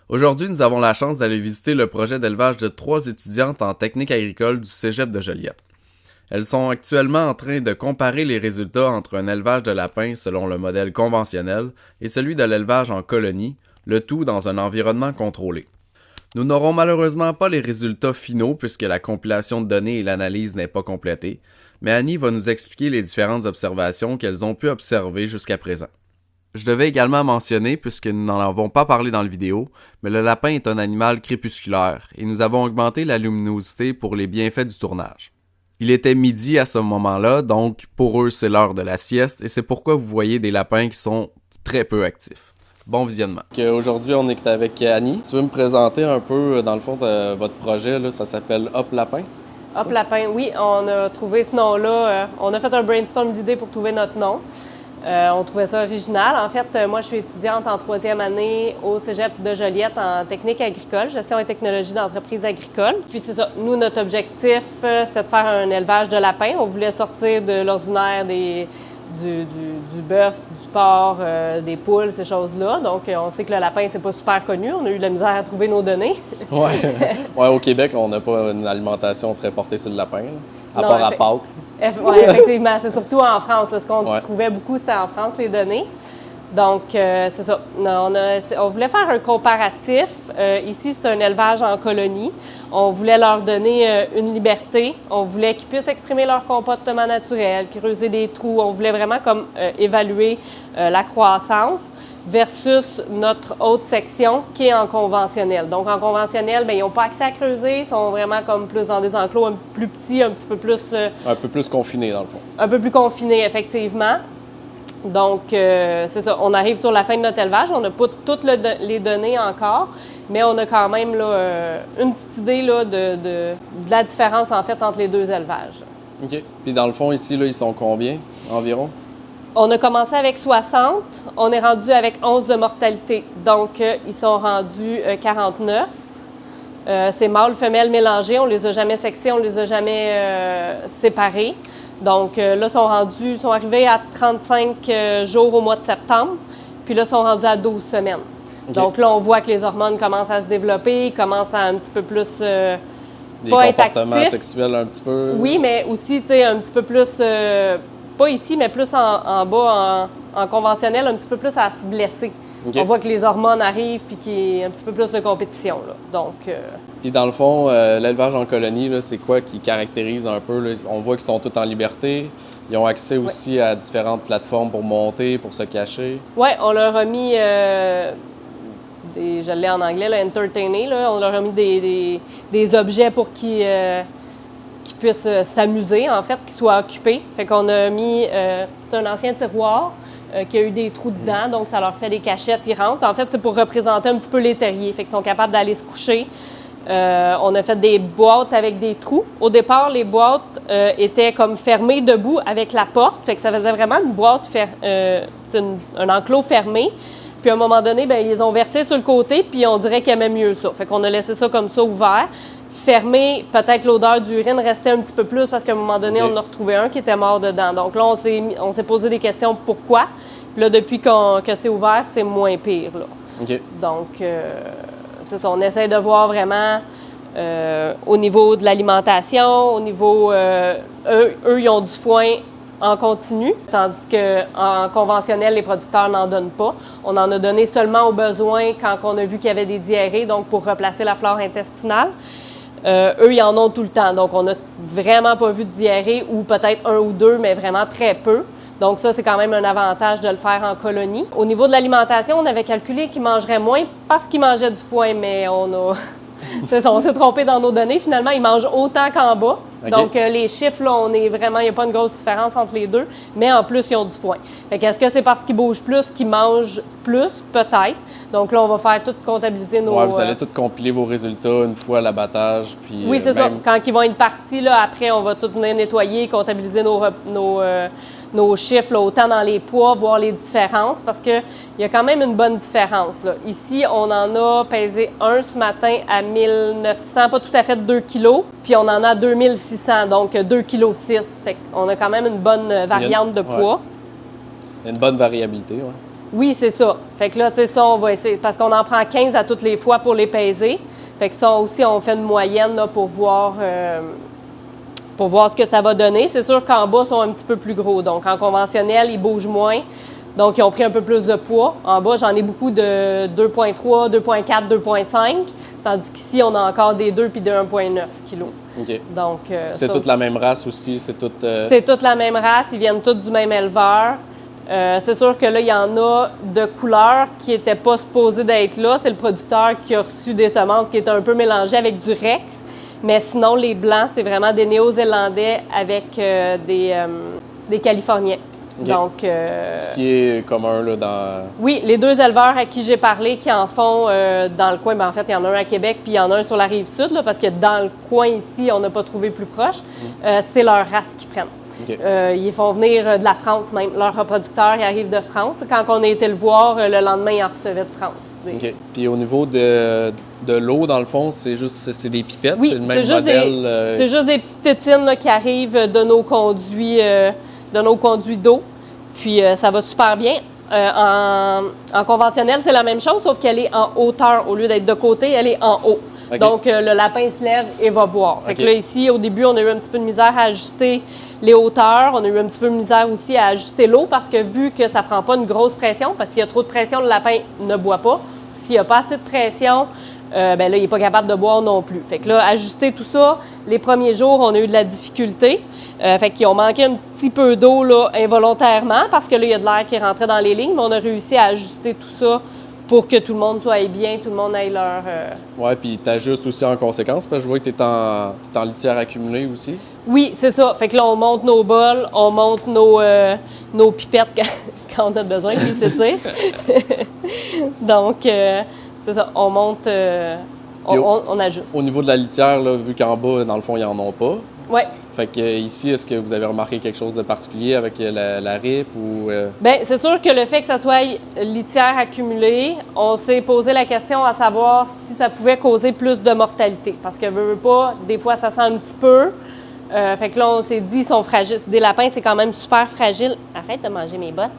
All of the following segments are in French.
Aujourd'hui, nous avons la chance d'aller visiter le projet d'élevage de 3 étudiantes en technique agricole du Cégep de Joliette. Elles sont actuellement en train de comparer les résultats entre un élevage de lapins selon le modèle conventionnel et celui de l'élevage en colonie, le tout dans un environnement contrôlé. Nous n'aurons malheureusement pas les résultats finaux puisque la compilation de données et l'analyse n'est pas complétée, mais Annie va nous expliquer les différentes observations qu'elles ont pu observer jusqu'à présent. Je devais également mentionner, puisque nous n'en avons pas parlé dans la vidéo, mais le lapin est un animal crépusculaire et nous avons augmenté la luminosité pour les bienfaits du tournage. Il était midi à ce moment-là, donc pour eux c'est l'heure de la sieste et c'est pourquoi vous voyez des lapins qui sont très peu actifs. Bon visionnement. Aujourd'hui on est avec Annie. Tu veux me présenter un peu dans le fond de votre projet, là, ça s'appelle Hop Lapin? Hop Lapin, oui, on a trouvé ce nom-là. On a fait un brainstorm d'idées pour trouver notre nom. On trouvait ça original. En fait, moi, je suis étudiante en 3e année au Cégep de Joliette en technique agricole, gestion et technologie d'entreprise agricole. Puis c'est ça, nous, notre objectif, c'était de faire un élevage de lapins. On voulait sortir de l'ordinaire du bœuf, du porc, des poules, ces choses-là. Donc, on sait que le lapin, c'est pas super connu. On a eu de la misère à trouver nos données. Ouais, au Québec, on n'a pas une alimentation très portée sur le lapin, là, à part à Pâques. Oui, effectivement. C'est surtout en France. Ce qu'on trouvait beaucoup, c'était en France, les données. Donc, c'est ça. On voulait faire un comparatif. Ici, c'est un élevage en colonie. On voulait leur donner une liberté. On voulait qu'ils puissent exprimer leur comportement naturel, creuser des trous. On voulait vraiment comme évaluer la croissance versus notre autre section qui est en conventionnel. Donc, en conventionnel, bien, ils n'ont pas accès à creuser. Ils sont vraiment comme plus dans des enclos plus petits, un petit peu plus... un peu plus confinés, dans le fond. Un peu plus confinés, effectivement. Donc, c'est ça. On arrive sur la fin de notre élevage. On n'a pas toutes les données encore, mais on a quand même là, une petite idée là, de la différence, en fait, entre les deux élevages. OK. Puis dans le fond, ici, là, ils sont combien, environ? On a commencé avec 60. On est rendu avec 11 de mortalité. Donc, ils sont rendus 49. C'est mâles, femelles mélangés. On les a jamais sexés, on les a jamais séparés. Donc là, ils sont arrivés à 35 jours au mois de septembre, puis là, ils sont rendus à 12 semaines. Okay. Donc là, on voit que les hormones commencent à se développer, ils commencent à un petit peu plus des comportements sexuels un petit peu. Oui, mais aussi, tu sais, un petit peu plus, pas ici, mais plus en bas, en conventionnel, un petit peu plus à se blesser. Okay. On voit que les hormones arrivent puis qu'il y a un petit peu plus de compétition, là. Donc... Puis dans le fond, l'élevage en colonie, là, c'est quoi qui caractérise un peu? Là? On voit qu'ils sont tous en liberté. Ils ont accès aussi à différentes plateformes pour monter, pour se cacher. Oui, on leur a mis, je l'ai en anglais, là, entertainer, là. On leur a mis des objets pour qu'ils puissent s'amuser, en fait, qu'ils soient occupés. Fait qu'on a mis, c'est un ancien tiroir. Qui a eu des trous dedans, donc ça leur fait des cachettes, ils rentrent. En fait, c'est pour représenter un petit peu les terriers, fait qu'ils sont capables d'aller se coucher. On a fait des boîtes avec des trous. Au départ, les boîtes étaient comme fermées debout avec la porte, fait que ça faisait vraiment une boîte, un enclos fermé. Puis à un moment donné, bien, ils les ont versés sur le côté, puis on dirait qu'ils aimaient mieux ça. Fait qu'on a laissé ça comme ça ouvert. Fermé, peut-être l'odeur d'urine restait un petit peu plus parce qu'à un moment donné, on en a retrouvé un qui était mort dedans. Donc là, on s'est posé des questions pourquoi. Puis là, depuis que c'est ouvert, c'est moins pire, là. Okay. Donc, c'est ça. On essaie de voir vraiment au niveau de l'alimentation, au niveau... eux, ils ont du foin en continu, tandis qu'en conventionnel, les producteurs n'en donnent pas. On en a donné seulement aux besoins quand on a vu qu'il y avait des diarrhées, donc pour replacer la flore intestinale. Eux, ils en ont tout le temps. Donc, on n'a vraiment pas vu de diarrhée ou peut-être un ou deux, mais vraiment très peu. Donc, ça, c'est quand même un avantage de le faire en colonie. Au niveau de l'alimentation, on avait calculé qu'ils mangeraient moins parce qu'ils mangeaient du foin, mais on s'est trompé dans nos données. Finalement, ils mangent autant qu'en bas. Okay. Donc, les chiffres, là, il n'y a pas une grosse différence entre les deux, mais en plus, ils ont du foin. Fait qu'est-ce que c'est parce qu'ils bougent plus qu'ils mangent plus? Peut-être. Donc là, on va faire tout comptabiliser nos... Oui, vous allez tout compiler vos résultats une fois à l'abattage, puis... Oui, c'est ça. Quand ils vont être partis, là, après, on va tout venir nettoyer, comptabiliser nos chiffres, là, autant dans les poids, voir les différences, parce qu'il y a quand même une bonne différence, là. Ici, on en a pesé un ce matin à 1900, pas tout à fait 2 kilos, puis on en a 2600, donc 2,6 kg. Fait qu'on a quand même une bonne variante de poids. Ouais. Une bonne variabilité, oui. Oui, c'est ça. Fait que là, tu sais, ça, on va essayer, parce qu'on en prend 15 à toutes les fois pour les peser. Fait que ça aussi, on fait une moyenne là, pour voir ce que ça va donner. C'est sûr qu'en bas, ils sont un petit peu plus gros. Donc, en conventionnel, ils bougent moins. Donc, ils ont pris un peu plus de poids. En bas, j'en ai beaucoup de 2,3, 2,4, 2,5. Tandis qu'ici, on a encore des 2 puis de 1,9 kg. OK. Donc, c'est toute la même race aussi? C'est toute la même race. Ils viennent tous du même éleveur. C'est sûr que là, il y en a de couleurs qui n'étaient pas supposées d'être là. C'est le producteur qui a reçu des semences qui étaient un peu mélangées avec du Rex. Mais sinon, les blancs, c'est vraiment des Néo-Zélandais avec des Californiens. Okay. Donc, ce qui est commun là, dans... Oui, les 2 éleveurs à qui j'ai parlé qui en font dans le coin, bien, en fait, il y en a un à Québec puis il y en a un sur la rive sud, là, parce que dans le coin ici, on n'a pas trouvé plus proche. C'est leur race qu'ils prennent. Okay. Ils font venir de la France même. Leur reproducteur, il arrive de France. Quand on a été le voir, le lendemain, il en recevait de France. OK. Puis au niveau de l'eau, dans le fond, c'est des pipettes? Oui, c'est le même modèle? C'est juste des petites tétines là, qui arrivent de nos conduits d'eau. Puis ça va super bien. En conventionnel, c'est la même chose, sauf qu'elle est en hauteur. Au lieu d'être de côté, elle est en haut. Okay. Donc, le lapin se lève et va boire. Fait que là, ici, au début, on a eu un petit peu de misère à ajuster les hauteurs. On a eu un petit peu de misère aussi à ajuster l'eau parce que vu que ça prend pas une grosse pression, parce qu'il y a trop de pression, le lapin ne boit pas. S'il n'y a pas assez de pression, ben là, il n'est pas capable de boire non plus. Fait que là, ajuster tout ça, les premiers jours, on a eu de la difficulté. Fait qu'ils ont manqué un petit peu d'eau là, involontairement parce que là, il y a de l'air qui rentrait dans les lignes, mais on a réussi à ajuster tout ça pour que tout le monde soit bien, tout le monde ait leur... Oui, puis tu ajustes aussi en conséquence, parce que je vois que tu es en litière accumulée aussi. Oui, c'est ça. Fait que là, on monte nos bols, on monte nos pipettes quand on a besoin qu'ils s'étirent. Donc, c'est ça, on monte, on ajuste. Au niveau de la litière, là, vu qu'en bas, dans le fond, ils n'en ont pas. Oui. Fait que ici, est-ce que vous avez remarqué quelque chose de particulier avec la RIP ou... Bien, c'est sûr que le fait que ça soit litière accumulée, on s'est posé la question à savoir si ça pouvait causer plus de mortalité. Parce que, veut pas, des fois, ça sent un petit peu. Fait que là, on s'est dit, ils sont fragiles. Des lapins, c'est quand même super fragile. Arrête de manger mes bottes.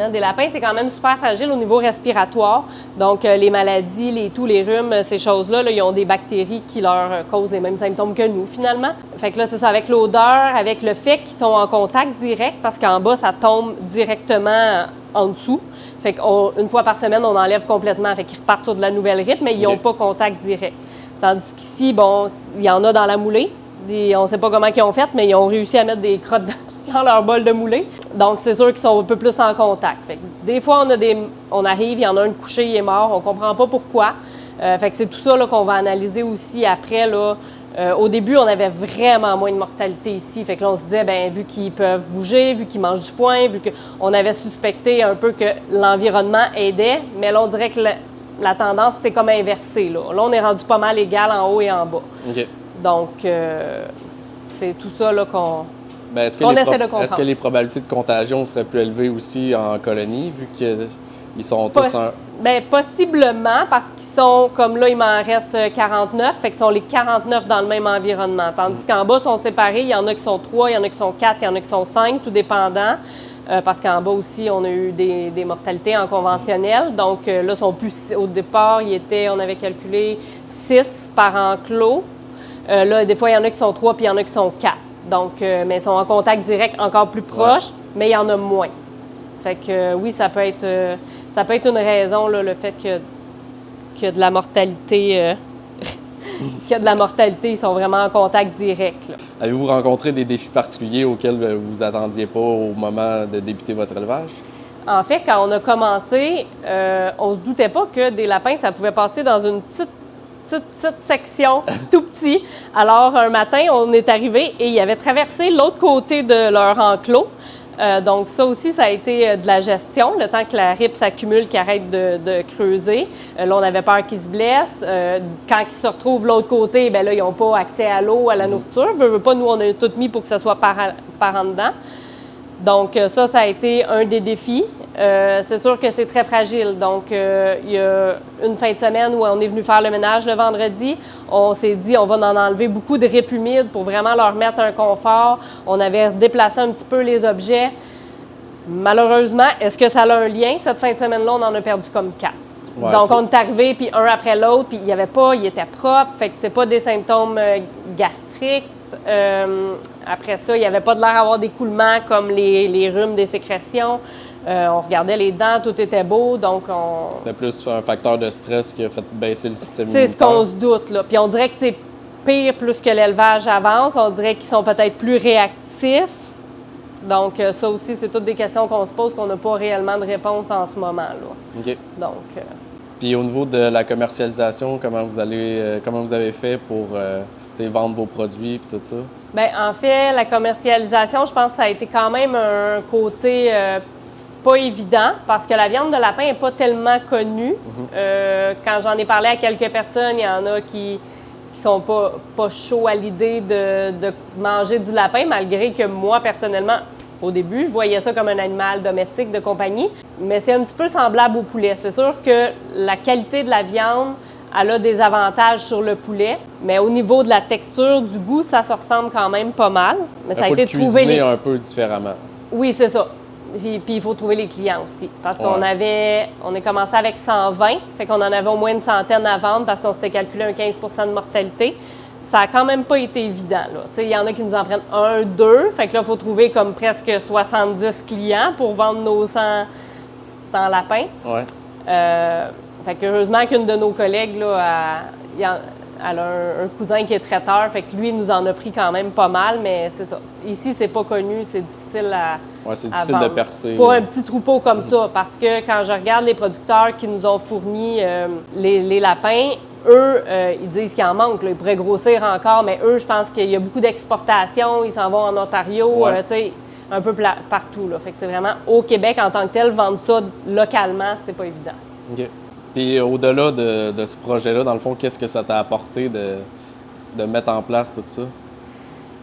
Des lapins, c'est quand même super fragile au niveau respiratoire. Donc, les maladies, les rhumes, ces choses-là, là, ils ont des bactéries qui leur causent les mêmes symptômes que nous, finalement. Fait que là, c'est ça, avec l'odeur, avec le fait qu'ils sont en contact direct, parce qu'en bas, ça tombe directement en dessous. Fait qu'une fois par semaine, on enlève complètement. Fait qu'ils repartent sur de la nouvelle RIP, mais ils n'ont pas contact direct. Tandis qu'ici, bon, il y en a dans la moulée. On ne sait pas comment ils ont fait, mais ils ont réussi à mettre des crottes dans leur bol de moulée. Donc, c'est sûr qu'ils sont un peu plus en contact. Fait que des fois, on arrive, il y en a un couché, il est mort, on ne comprend pas pourquoi. Fait que c'est tout ça là, qu'on va analyser aussi après. Là. Au début, on avait vraiment moins de mortalité ici. Fait que là, on se disait, bien, vu qu'ils peuvent bouger, vu qu'ils mangent du foin, vu qu'on avait suspecté un peu que l'environnement aidait, mais là, on dirait que la tendance, c'est comme inversé. Là, on est rendu pas mal égal en haut et en bas. OK. Donc, c'est tout ça là, qu'on... Bien, est-ce que les probabilités de contagion seraient plus élevées aussi en colonie, vu qu'ils sont tous Bien, possiblement, parce qu'ils sont, comme là, il m'en reste 49, fait qu'ils sont les 49 dans le même environnement. Tandis qu'en bas, ils sont séparés, il y en a qui sont 3, il y en a qui sont 4, il y en a qui sont 5, tout dépendant. Parce qu'en bas aussi, on a eu des mortalités en conventionnel. Donc là, sont plus, au départ, on avait calculé 6 par enclos. Là, des fois, il y en a qui sont 3 puis il y en a qui sont 4. Donc, mais ils sont en contact direct encore plus proche, mais il y en a moins. Fait que oui, ça peut être une raison, là, le fait qu'il y a de la mortalité. Qu'il y a de la mortalité, ils sont vraiment en contact direct. Là. Avez-vous rencontré des défis particuliers auxquels vous ne vous attendiez pas au moment de débuter votre élevage? En fait, quand on a commencé, on ne se doutait pas que des lapins, ça pouvait passer dans une petite section, tout petit. Alors, un matin, on est arrivé et ils avaient traversé l'autre côté de leur enclos. Donc, ça aussi, ça a été de la gestion, le temps que la RIP s'accumule, qu'ils arrêtent de creuser. Là, on avait peur qu'ils se blessent. Quand ils se retrouvent de l'autre côté, bien là, ils n'ont pas accès à l'eau, à la nourriture. Veut pas, nous, on a tout mis pour que ce soit par en dedans. Donc, ça a été un des défis. C'est sûr que c'est très fragile. Donc, il y a une fin de semaine où on est venu faire le ménage le vendredi. On s'est dit, on va en enlever beaucoup de rip humides pour vraiment leur mettre un confort. On avait déplacé un petit peu les objets. Malheureusement, est-ce que ça a un lien? Cette fin de semaine-là, on en a perdu comme 4. Ouais, Donc, ok. on est arrivé, puis un après l'autre, puis il n'y avait pas, il était propre, fait que c'est pas des symptômes gastriques. Après ça, il n'y avait pas de l'air d'avoir d'écoulement comme les rhumes des sécrétions. On regardait les dents, tout était beau, donc on... C'est plus un facteur de stress qui a fait baisser le système C'est ce immunitaire. qu'on se doute, là. Puis on dirait que c'est pire plus que l'élevage avance. On dirait qu'ils sont peut-être plus réactifs. Donc, ça aussi, c'est toutes des questions qu'on se pose qu'on n'a pas réellement de réponse en ce moment, là. OK. Donc... Puis au niveau de la commercialisation, comment vous avez fait pour vendre vos produits et tout ça? Bien, en fait, la commercialisation, je pense que ça a été quand même un côté pas évident parce que la viande de lapin n'est pas tellement connue. Quand j'en ai parlé à quelques personnes, il y en a qui sont pas chauds à l'idée de manger du lapin, malgré que moi, personnellement, au début, je voyais ça comme un animal domestique de compagnie. Mais c'est un petit peu semblable au poulet. C'est sûr que la qualité de la viande, elle a des avantages sur le poulet, mais au niveau de la texture, du goût, ça se ressemble quand même pas mal. Mais ça a été de trouver les... un peu différemment. Oui, c'est ça. Puis il faut trouver les clients aussi. Parce qu'on on a commencé avec 120, fait qu'on en avait au moins une centaine à vendre parce qu'on s'était calculé un 15 de mortalité. Ça a quand même pas été évident, là. Tu sais, il y en a qui nous en prennent 1, 2, fait que là, il faut trouver comme presque 70 clients pour vendre nos 100 lapins. Ouais. Fait qu'heureusement qu'une de nos collègues, là, elle a un cousin qui est traiteur, fait que lui, nous en a pris quand même pas mal, mais c'est ça. Ici, c'est pas connu, c'est difficile à c'est difficile vendre. de percer. Pas un petit troupeau comme ça, parce que quand je regarde les producteurs qui nous ont fourni les lapins, eux, ils disent qu'il en manque, là. Ils pourraient grossir encore, mais eux, je pense qu'il y a beaucoup d'exportations, ils s'en vont en Ontario, tu sais, un peu partout, là. Fait que c'est vraiment au Québec, en tant que tel, vendre ça localement, c'est pas évident. OK. Puis au-delà de ce projet-là, dans le fond, qu'est-ce que ça t'a apporté de mettre en place tout ça?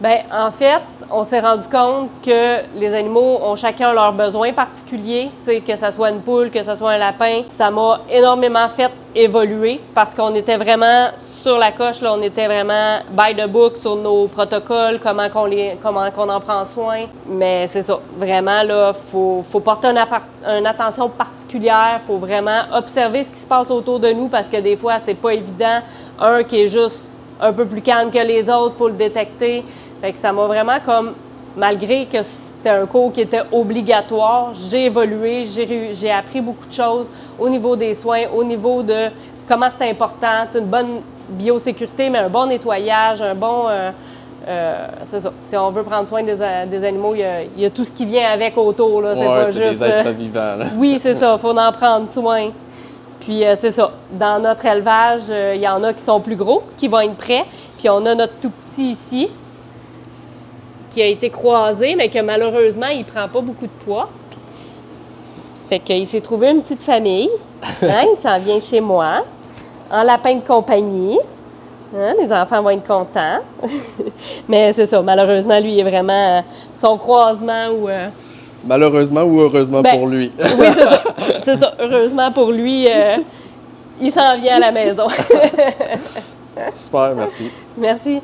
Bien, en fait, on s'est rendu compte que les animaux ont chacun leurs besoins particuliers, tu sais, que ce soit une poule, que ce soit un lapin. Ça m'a énormément fait évoluer parce qu'on était vraiment sur la coche, là, on était vraiment by the book sur nos protocoles, comment qu'on en prend soin. Mais c'est ça, vraiment, là, faut porter une attention particulière, faut vraiment observer ce qui se passe autour de nous parce que des fois, c'est pas évident. Un qui est juste un peu plus calme que les autres, faut le détecter. Fait que ça m'a vraiment comme, malgré que c'était un cours qui était obligatoire, j'ai évolué, j'ai appris beaucoup de choses au niveau des soins, au niveau de comment c'est important, une bonne biosécurité, mais un bon nettoyage, un bon... c'est ça. Si on veut prendre soin des animaux, il y a tout ce qui vient avec autour. Là. C'est pas juste, des êtres vivants. Là. Oui, c'est ça. Il faut en prendre soin. Puis c'est ça. Dans notre élevage, il y en a qui sont plus gros, qui vont être prêts. Puis on a notre tout petit ici, qui a été croisé, mais que malheureusement, il prend pas beaucoup de poids. Fait qu'il s'est trouvé une petite famille. Hein, il s'en vient chez moi, en lapin de compagnie. Hein, les enfants vont être contents. Mais c'est ça, malheureusement, lui, il est vraiment son croisement ou... Malheureusement ou heureusement pour lui? Oui, c'est ça. C'est ça. Heureusement pour lui, il s'en vient à la maison. Super, merci. Merci.